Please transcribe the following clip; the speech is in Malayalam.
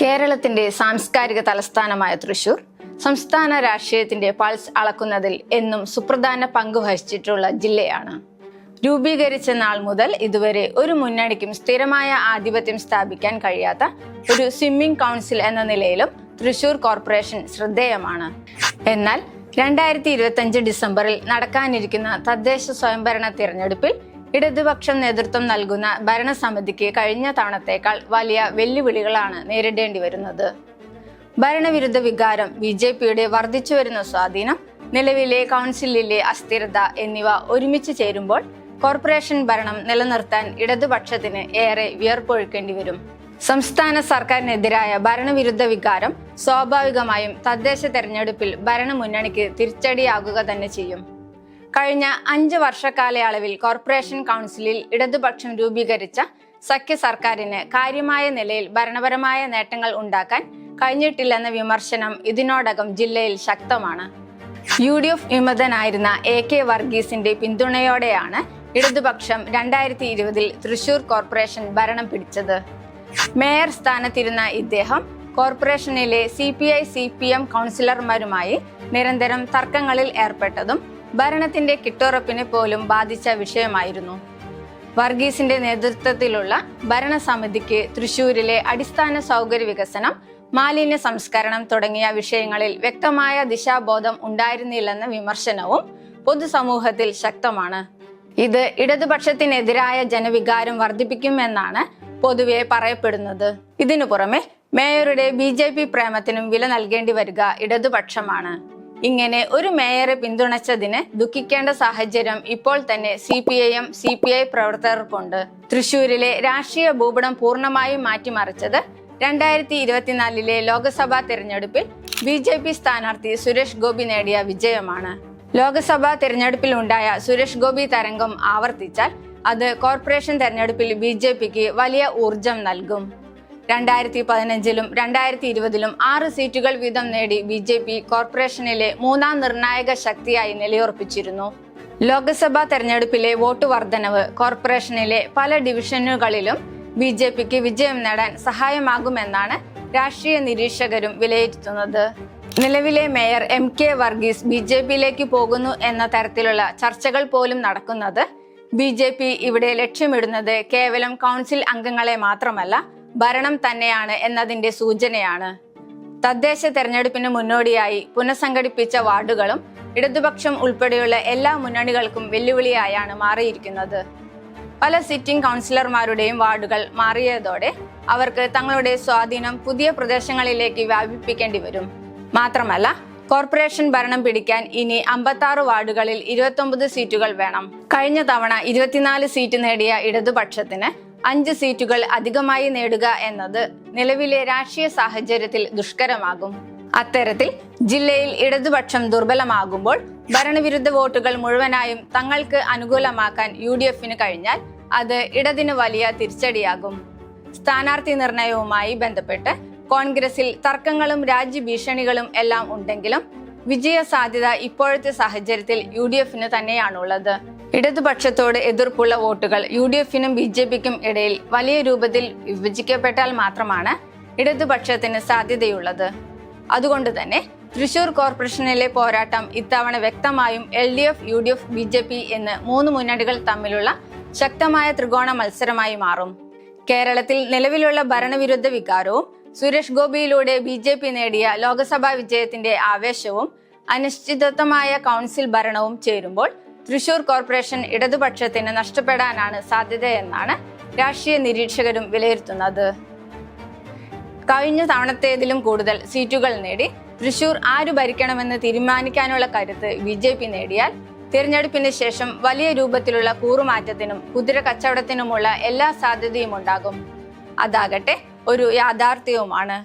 കേരളത്തിന്റെ സാംസ്കാരിക തലസ്ഥാനമായ തൃശൂർ സംസ്ഥാന രാഷ്ട്രീയത്തിന്റെ പൾസ് അളക്കുന്നതിൽ എന്നും സുപ്രധാന പങ്ക് വഹിച്ചിട്ടുള്ള ജില്ലയാണ്. രൂപീകരിച്ച നാൾ മുതൽ ഇതുവരെ ഒരു മുന്നണിക്കും സ്ഥിരമായ ആധിപത്യം സ്ഥാപിക്കാൻ കഴിയാത്ത ഒരു സ്വിമ്മിംഗ് കൗൺസിൽ എന്ന നിലയിലും തൃശൂർ കോർപ്പറേഷൻ ശ്രദ്ധേയമാണ്. എന്നാൽ 2025 ഡിസംബറിൽ നടക്കാനിരിക്കുന്ന തദ്ദേശ സ്വയംഭരണ തിരഞ്ഞെടുപ്പിൽ ഇടതുപക്ഷം നേതൃത്വം നൽകുന്ന ഭരണസമിതിക്ക് കഴിഞ്ഞ തവണത്തേക്കാൾ വലിയ വെല്ലുവിളികളാണ് നേരിടേണ്ടി വരുന്നത്. ഭരണവിരുദ്ധ വികാരം, BJPയുടെ വർദ്ധിച്ചുവരുന്ന സ്വാധീനം, നിലവിലെ കൗൺസിലിലെ അസ്ഥിരത എന്നിവ ഒരുമിച്ച് ചേരുമ്പോൾ കോർപ്പറേഷൻ ഭരണം നിലനിർത്താൻ ഇടതുപക്ഷത്തിന് ഏറെ വിയർപ്പൊഴുക്കേണ്ടി വരും. സംസ്ഥാന സർക്കാരിനെതിരായ ഭരണവിരുദ്ധ വികാരം സ്വാഭാവികമായും തദ്ദേശ തെരഞ്ഞെടുപ്പിൽ ഭരണമുന്നണിക്ക് തിരിച്ചടിയാകുക തന്നെ ചെയ്യും. കഴിഞ്ഞ 5 വർഷക്കാലയളവിൽ കോർപ്പറേഷൻ കൗൺസിലിൽ ഇടതുപക്ഷം രൂപീകരിച്ച സഖ്യ സർക്കാരിന് കാര്യമായ നിലയിൽ ഭരണപരമായ നേട്ടങ്ങൾ ഉണ്ടാക്കാൻ കഴിഞ്ഞിട്ടില്ലെന്ന വിമർശനം ഇതിനോടകം ജില്ലയിൽ ശക്തമാണ്. UDF വിമതനായിരുന്ന AK വർഗീസിന്റെ പിന്തുണയോടെയാണ് ഇടതുപക്ഷം 2020 തൃശൂർ കോർപ്പറേഷൻ ഭരണം പിടിച്ചത്. മേയർ സ്ഥാനത്തിരുന്ന ഇദ്ദേഹം കോർപ്പറേഷനിലെ CPI-CPM കൗൺസിലർമാരുമായി നിരന്തരം തർക്കങ്ങളിൽ ഏർപ്പെട്ടതും ഭരണത്തിന്റെ കിട്ടുറപ്പിനെ പോലും ബാധിച്ച വിഷയമായിരുന്നു. വർഗീസിന്റെ നേതൃത്വത്തിലുള്ള ഭരണസമിതിക്ക് തൃശൂരിലെ അടിസ്ഥാന സൗകര്യ വികസനം, മാലിന്യ സംസ്കരണം തുടങ്ങിയ വിഷയങ്ങളിൽ വ്യക്തമായ ദിശാബോധം ഉണ്ടായിരുന്നില്ലെന്ന വിമർശനവും പൊതുസമൂഹത്തിൽ ശക്തമാണ്. ഇത് ഇടതുപക്ഷത്തിനെതിരായ ജനവികാരം വർദ്ധിപ്പിക്കുമെന്നാണ് പൊതുവെ പറയപ്പെടുന്നത്. ഇതിനു പുറമെ മേയറുടെ BJP പ്രേമത്തിനും വില നൽകേണ്ടി വരിക ഇടതുപക്ഷമാണ്. ഇങ്ങനെ ഒരു മേയറെ പിന്തുണച്ചതിന് ദുഃഖിക്കേണ്ട സാഹചര്യം ഇപ്പോൾ തന്നെ CPIM CPI പ്രവർത്തകർക്കുണ്ട്. തൃശൂരിലെ രാഷ്ട്രീയ ഭൂപടം പൂർണ്ണമായും മാറ്റിമറിച്ചത് 2024 ലോക്സഭാ തെരഞ്ഞെടുപ്പിൽ BJP സ്ഥാനാർത്ഥി സുരേഷ് ഗോപി നേടിയ വിജയമാണ്. ലോക്സഭാ തെരഞ്ഞെടുപ്പിൽ ഉണ്ടായ സുരേഷ് ഗോപി തരംഗം ആവർത്തിച്ചാൽ അത് കോർപ്പറേഷൻ തെരഞ്ഞെടുപ്പിൽ BJPക്ക് വലിയ ഊർജം നൽകും. 2015 2020 6 സീറ്റുകൾ വീതം നേടി BJP കോർപ്പറേഷനിലെ 3ാം നിർണായക ശക്തിയായി നിലയുറപ്പിച്ചിരുന്നു. ലോക്സഭാ തെരഞ്ഞെടുപ്പിലെ വോട്ട് വർധനവ് കോർപ്പറേഷനിലെ പല ഡിവിഷനുകളിലും BJPക്ക് വിജയം നേടാൻ സഹായമാകുമെന്നാണ് രാഷ്ട്രീയ നിരീക്ഷകരും വിലയിരുത്തുന്നത്. നിലവിലെ മേയർ MK വർഗീസ് BJPയിലേക്ക് പോകുന്നു എന്ന തരത്തിലുള്ള ചർച്ചകൾ പോലും നടക്കുന്നത് BJP ഇവിടെ ലക്ഷ്യമിടുന്നത് കേവലം കൗൺസിൽ അംഗങ്ങളെ മാത്രമല്ല, ഭരണം തന്നെയാണ് എന്നതിന്റെ സൂചനയാണ്. തദ്ദേശ തെരഞ്ഞെടുപ്പിന് മുന്നോടിയായി പുനഃസംഘടിപ്പിച്ച വാർഡുകളും ഇടതുപക്ഷം ഉൾപ്പെടെയുള്ള എല്ലാ മുന്നണികൾക്കും വെല്ലുവിളിയായാണ് മാറിയിരിക്കുന്നത്. പല സിറ്റിംഗ് കൗൺസിലർമാരുടെയും വാർഡുകൾ മാറിയതോടെ അവർക്ക് തങ്ങളുടെ സ്വാധീനം പുതിയ പ്രദേശങ്ങളിലേക്ക് വ്യാപിപ്പിക്കേണ്ടി വരും. മാത്രമല്ല, കോർപ്പറേഷൻ ഭരണം പിടിക്കാൻ ഇനി 56 വാർഡുകളിൽ 29 സീറ്റുകൾ വേണം. കഴിഞ്ഞ തവണ 24 സീറ്റ് നേടിയ ഇടതുപക്ഷത്തിന് 5 സീറ്റുകൾ അധികമായി നേടുക എന്നത് നിലവിലെ രാഷ്ട്രീയ സാഹചര്യത്തിൽ ദുഷ്കരമാകും. അത്തരത്തിൽ ജില്ലയിൽ ഇടതുപക്ഷം ദുർബലമാകുമ്പോൾ ഭരണവിരുദ്ധ വോട്ടുകൾ മുഴുവനായും തങ്ങൾക്ക് അനുകൂലമാക്കാൻ UDFന് കഴിഞ്ഞാൽ അത് ഇടതിന് വലിയ തിരിച്ചടിയാകും. സ്ഥാനാർത്ഥി നിർണയവുമായി ബന്ധപ്പെട്ട് കോൺഗ്രസിൽ തർക്കങ്ങളും രാജ്യഭീഷണികളും എല്ലാം ഉണ്ടെങ്കിലും വിജയ സാധ്യത ഇപ്പോഴത്തെ സാഹചര്യത്തിൽ UDFന് തന്നെയാണുള്ളത്. ഇടതുപക്ഷത്തോട് എതിർപ്പുള്ള വോട്ടുകൾ UDFനും BJPക്കും ഇടയിൽ വലിയ രൂപത്തിൽ വിഭജിക്കപ്പെട്ടാൽ മാത്രമാണ് ഇടതുപക്ഷത്തിന് സാധ്യതയുള്ളത്. അതുകൊണ്ട് തന്നെ തൃശൂർ കോർപ്പറേഷനിലെ പോരാട്ടം ഇത്തവണ വ്യക്തമായും LDF, UDF, BJP എന്ന് 3 മുന്നണികൾ തമ്മിലുള്ള ശക്തമായ ത്രികോണ മത്സരമായി മാറും. കേരളത്തിൽ നിലവിലുള്ള ഭരണവിരുദ്ധ വികാരവും സുരേഷ് ഗോപിയിലൂടെ BJP നേടിയ ലോക്സഭാ വിജയത്തിന്റെ ആവേശവും അനിശ്ചിതത്വമായ കൗൺസിൽ ഭരണവും ചേരുമ്പോൾ തൃശൂർ കോർപ്പറേഷൻ ഇടതുപക്ഷത്തിന് നഷ്ടപ്പെടാനാണ് സാധ്യതയെന്നാണ് രാഷ്ട്രീയ നിരീക്ഷകരും വിലയിരുത്തുന്നത്. കഴിഞ്ഞ തവണത്തേതിലും കൂടുതൽ സീറ്റുകൾ നേടി തൃശൂർ ആര് ഭരിക്കണമെന്ന് തീരുമാനിക്കാനുള്ള കരുത്ത് BJP നേടിയാൽ തിരഞ്ഞെടുപ്പിന് ശേഷം വലിയ രൂപത്തിലുള്ള കൂറുമാറ്റത്തിനും കുതിര കച്ചവടത്തിനുമുള്ള എല്ലാ സാധ്യതയും ഉണ്ടാകും. അതാകട്ടെ ഒരു യാഥാർത്ഥ്യവുമാണ്.